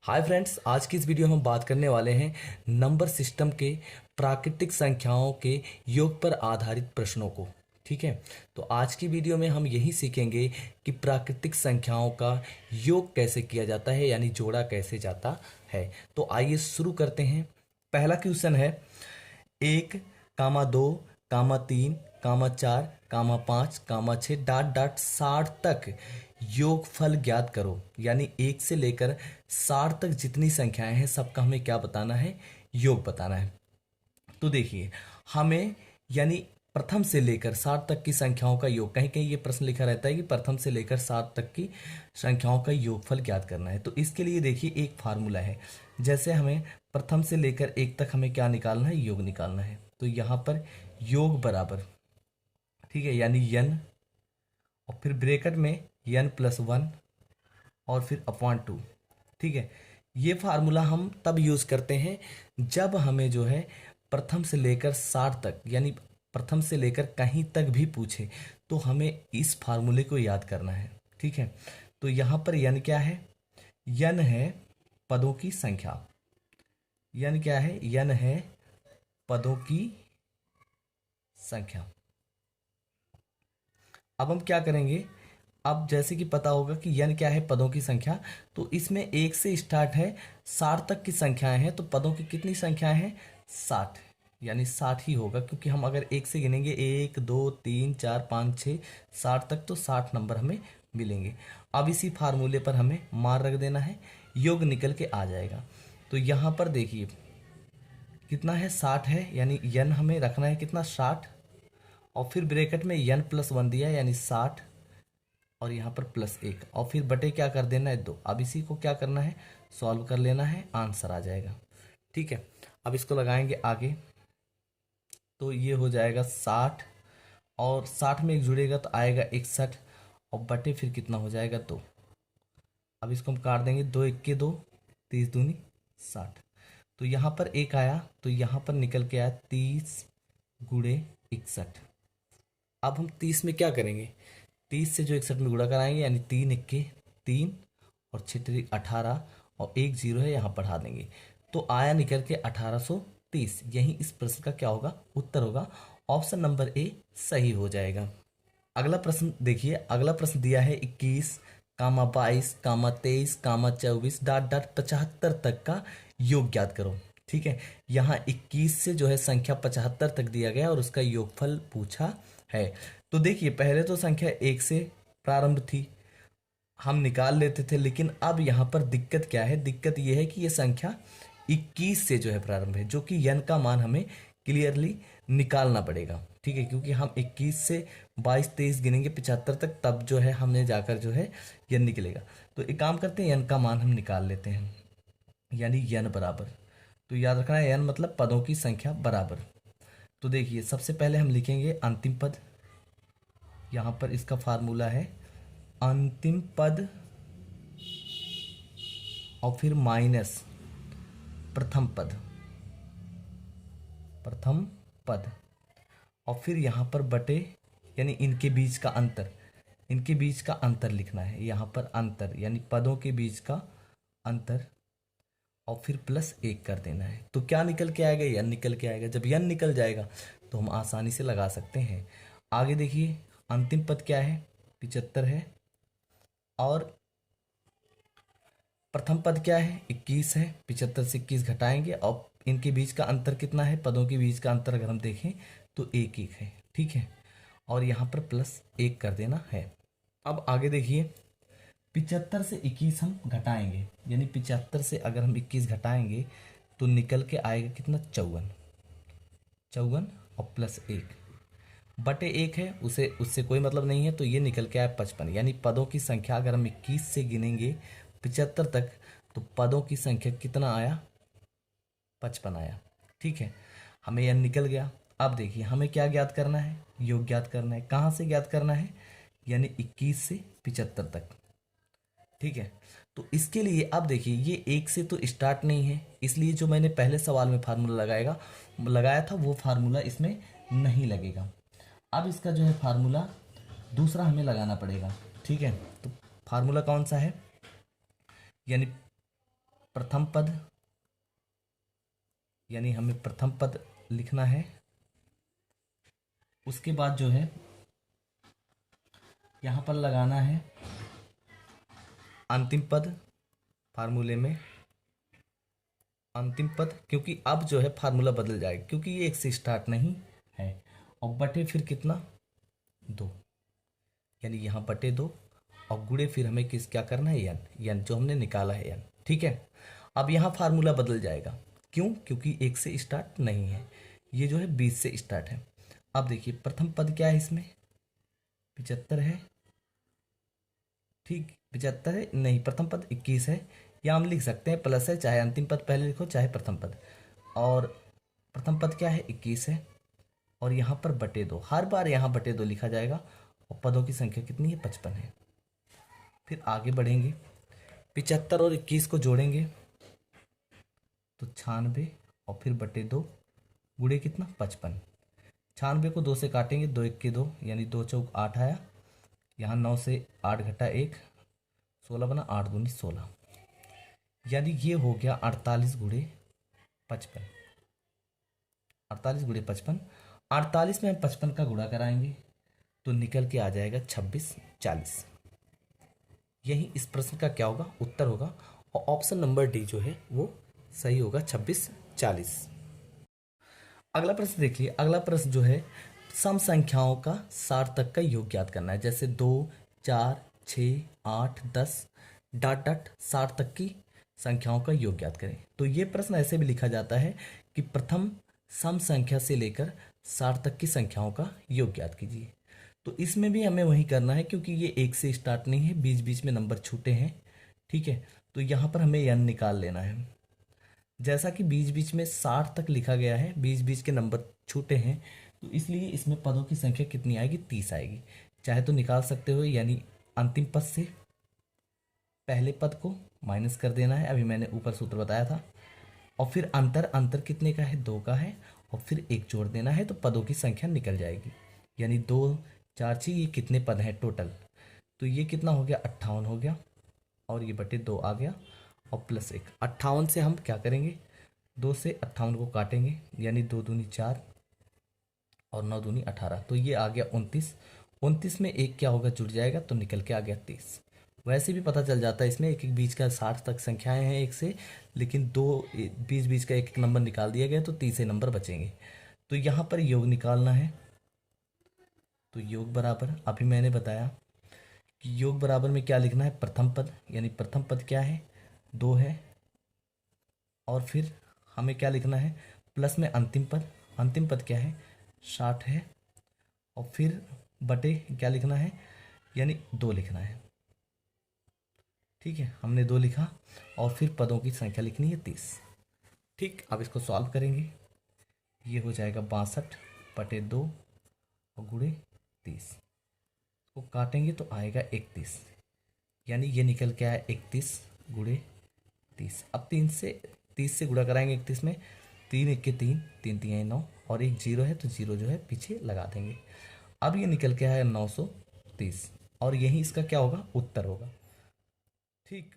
Hi friends, आज की इस वीडियो में हम बात करने वाले हैं नंबर सिस्टम के प्राकृतिक संख्याओं के योग पर आधारित प्रश्नों को। ठीक है, तो आज की वीडियो में हम यही सीखेंगे कि प्राकृतिक संख्याओं का योग कैसे किया जाता है, यानी जोड़ा कैसे जाता है। तो आइए शुरू करते हैं। पहला क्वेश्चन है 1, 2, 3, 4, 5, 60 तक योगफल ज्ञात करो। यानी 1 से लेकर 60 तक जितनी संख्याएं हैं सबका हमें क्या बताना है, योग बताना है। तो देखिए, हमें यानी प्रथम से लेकर 60 तक की संख्याओं का योग, कहीं कहीं ये प्रश्न लिखा रहता है कि प्रथम से लेकर 60 तक की संख्याओं का योगफल ज्ञात करना है। तो इसके लिए देखिए एक फार्मूला है। जैसे हमें प्रथम से लेकर 1 तक हमें क्या निकालना है, योग निकालना है। तो यहाँ पर योग बराबर, ठीक है, यानी n और फिर ब्रैकेट में n+1 और फिर अपॉन 2। ठीक है, ये फार्मूला हम तब यूज करते हैं जब हमें जो है प्रथम से लेकर 60 तक, यानी प्रथम से लेकर कहीं तक भी पूछे तो हमें इस फार्मूले को याद करना है। ठीक है, तो यहाँ पर n क्या है, n है पदों की संख्या। n क्या है, n है पदों की संख्या। अब हम क्या करेंगे, अब जैसे कि पता होगा कि n क्या है, पदों की संख्या, तो इसमें 1 से स्टार्ट है, 60 तक की संख्याएं हैं, तो पदों की कितनी संख्याएं हैं, 60, यानी 60 ही होगा, क्योंकि हम अगर 1 से गिनेंगे 1 2 3 4 5 6 60 तक, तो 60 नंबर हमें मिलेंगे। अब इसी फार्मूले पर हमें मार रख देना है, योग निकल के आ जाएगा। तो यहाँ पर देखिए कितना है, 60 है, यानी n हमें रखना है कितना, 60, और फिर ब्रैकेट में n+1 दिया यानी 60, और यहाँ पर +1, और फिर बटे क्या कर देना है, 2। अब इसी को क्या करना है, सॉल्व कर लेना है, आंसर आ जाएगा। ठीक है, अब इसको लगाएंगे आगे, तो ये हो जाएगा 60, और 60 में एक जुड़ेगा तो आएगा 61, और बटे फिर कितना हो जाएगा, 2। अब इसको हम काट देंगे, 2 1 2, 30 दूनी 60। तो यहाँ पर एक आया, तो यहाँ पर निकल के आया 30 गुणे 61। अब हम 30 में क्या करेंगे, 30 से जो 61 में गुणा कराएंगे, यानी 3 1 3 और 6 3 18, और एक जीरो है यहाँ बढ़ा देंगे, तो आया निकल के 1830। यही इस प्रश्न का क्या होगा, उत्तर होगा। ऑप्शन नंबर ए सही हो जाएगा। अगला प्रश्न देखिए, अगला प्रश्न दिया है 21, 22, 23, 24, तक का योग ज्ञात करो। ठीक है, यहाँ 21 से जो है संख्या 75 तक दिया गया और उसका योगफल पूछा है। तो देखिए, पहले तो संख्या 1 से प्रारंभ थी, हम निकाल लेते थे, लेकिन अब यहाँ पर दिक्कत क्या है, दिक्कत यह है कि ये संख्या 21 से जो है प्रारंभ है, जो कि n का मान हमें क्लियरली निकालना पड़ेगा। ठीक है, क्योंकि हम 21 से 22 23 गिनेंगे 75 तक, तब जो है हमने जाकर जो है n निकलेगा। तो एक काम करते हैं, n का मान हम निकाल लेते हैं, यानी n बराबर, तो याद रखना है n मतलब पदों की संख्या बराबर। तो देखिए, सबसे पहले हम लिखेंगे अंतिम पद, यहाँ पर इसका फार्मूला है अंतिम पद और फिर माइनस प्रथम पद, प्रथम पद, और फिर यहाँ पर बटे, यानी इनके बीच का अंतर, इनके बीच का अंतर लिखना है, यहाँ पर अंतर यानी पदों के बीच का अंतर, और फिर +1 कर देना है। तो क्या निकल के आएगा, n निकल के आएगा। जब n निकल जाएगा तो हम आसानी से लगा सकते हैं। आगे देखिए, अंतिम पद क्या है, 75 है, और प्रथम पद क्या है, 21 है। 75 से 21 घटाएंगे, और इनके बीच का अंतर कितना है, पदों के बीच का अंतर अगर हम देखें तो 1 1 है। ठीक है, और यहाँ पर +1 कर देना है। अब आगे देखिए, 75 से 21 हम घटाएंगे, यानी 75 से अगर हम 21 घटाएंगे तो निकल के आएगा कितना, 54, 54 और +1 बटे 1 है, उसे उससे कोई मतलब नहीं है, तो ये निकल के आया 55। यानी पदों की संख्या अगर हम 21 से गिनेंगे 75 तक, तो पदों की संख्या कितना आया, 55 आया। ठीक है, हमें यह निकल गया। अब देखिए, हमें क्या ज्ञात करना है, योग ज्ञात करना है। कहाँ से ज्ञात करना है, यानी 21 से 75 तक। ठीक है, तो इसके लिए अब देखिए, ये 1 से तो स्टार्ट नहीं है, इसलिए जो मैंने पहले सवाल में फार्मूला लगाया था वो फार्मूला इसमें नहीं लगेगा। अब इसका जो है फार्मूला दूसरा हमें लगाना पड़ेगा। ठीक है, तो फार्मूला कौन सा है, यानी प्रथम पद, यानी हमें प्रथम पद लिखना है। उसके बाद जो है यहाँ पर लगाना है अंतिम पद फार्मूले में, अंतिम पद, क्योंकि अब जो है फार्मूला बदल जाएगा, क्योंकि ये एक से स्टार्ट नहीं है। और बटे फिर कितना, 2, यानी यहाँ बटे 2, और गुणे फिर हमें किस क्या करना है, यन जो हमने निकाला है यन। ठीक है, अब यहाँ फार्मूला बदल जाएगा, क्यों, क्योंकि एक से स्टार्ट नहीं है, ये जो है 20 से स्टार्ट है। अब देखिए प्रथम पद क्या है इसमें, 75 है। ठीक, 75 है नहीं, प्रथम पद 21 है, या हम लिख सकते हैं प्लस है, चाहे अंतिम पद पहले लिखो चाहे प्रथम पद। और प्रथम पद क्या है, 21 है, और यहाँ पर बटे 2, हर बार यहाँ बटे 2 लिखा जाएगा। और पदों की संख्या कितनी है, 55 है। फिर आगे बढ़ेंगे, 75 और 21 को जोड़ेंगे तो 96, और फिर बटे 2 गुणे कितना, 55। 96 को 2 से काटेंगे, 2 1 के 2, यानी 2 चौक 8 आया। यहाँ 9 से 8 घटा 1, 16 बना, 8 दूनी 16, यानी ये हो गया 48 गुणे 55। 48 गुणे 55, 48 में हम 55 का गुणा कराएंगे तो निकल के आ जाएगा 26 40। यही इस प्रश्न का क्या होगा, उत्तर होगा। और ऑप्शन नंबर डी जो है वो सही होगा, 26 40। अगला प्रश्न देखिए, अगला प्रश्न जो है सम संख्याओं का सार्थक का योग ज्ञात करना है। जैसे 2 4 6 8 10 डॉट डॉट सार्थक की संख्याओं का योग ज्ञात करें। तो ये प्रश्न ऐसे भी लिखा जाता है कि प्रथम सम संख्या से लेकर सार्थक की संख्याओं का योग ज्ञात कीजिए। तो इसमें भी हमें वही करना है, क्योंकि ये एक से स्टार्ट नहीं है, बीच बीच में नंबर छूटे हैं। ठीक है, तो यहाँ पर हमें n निकाल लेना है। जैसा कि बीच बीच में 60 तक लिखा गया है, बीच बीच के नंबर छूटे हैं, तो इसलिए इसमें पदों की संख्या कितनी आएगी, 30 आएगी। चाहे तो निकाल सकते हो, यानी अंतिम पद से पहले पद को माइनस कर देना है, अभी मैंने ऊपर सूत्र बताया था। और फिर अंतर, अंतर कितने का है, 2 का है, और फिर 1 जोड़ देना है, तो पदों की संख्या निकल जाएगी। यानी 2 4 6, ये कितने पद हैं टोटल, तो ये कितना हो गया, 58 हो गया, और ये बटे 2 आ गया, और प्लस 1। 58 से हम क्या करेंगे, 2 से 58 को काटेंगे, यानी 2 दूनी 4 और 9 दूनी 18, तो ये आ गया 29। 29 में 1 क्या होगा, जुड़ जाएगा, तो निकल के आ गया 30। वैसे भी पता चल जाता है इसमें, एक एक बीच का 60 तक संख्याएं हैं एक से, लेकिन दो बीच बीच का एक एक नंबर निकाल दिया गया, तो 30 नंबर बचेंगे। तो यहाँ पर योग निकालना है, तो योग बराबर, अभी मैंने बताया कि योग बराबर में क्या लिखना है, प्रथम पद, यानी प्रथम पद क्या है, 2 है, और फिर हमें क्या लिखना है, प्लस में अंतिम पद, अंतिम पद क्या है, 60 है, और फिर बटे क्या लिखना है, यानी 2 लिखना है। ठीक है, हमने 2 लिखा, और फिर पदों की संख्या लिखनी है 30। ठीक, अब इसको सॉल्व करेंगे, ये हो जाएगा 62 बटे 2 और गुणे 30, को काटेंगे तो आएगा 31, यानी ये निकल के आया 31 गुणे 30। अब 30 से गुणा कराएंगे 31 में, 3 1 के 3, 3 3 9, और एक 0 है, तो 0 जो है पीछे लगा देंगे। अब ये निकल के आया 930, और यही इसका क्या होगा, उत्तर होगा। ठीक।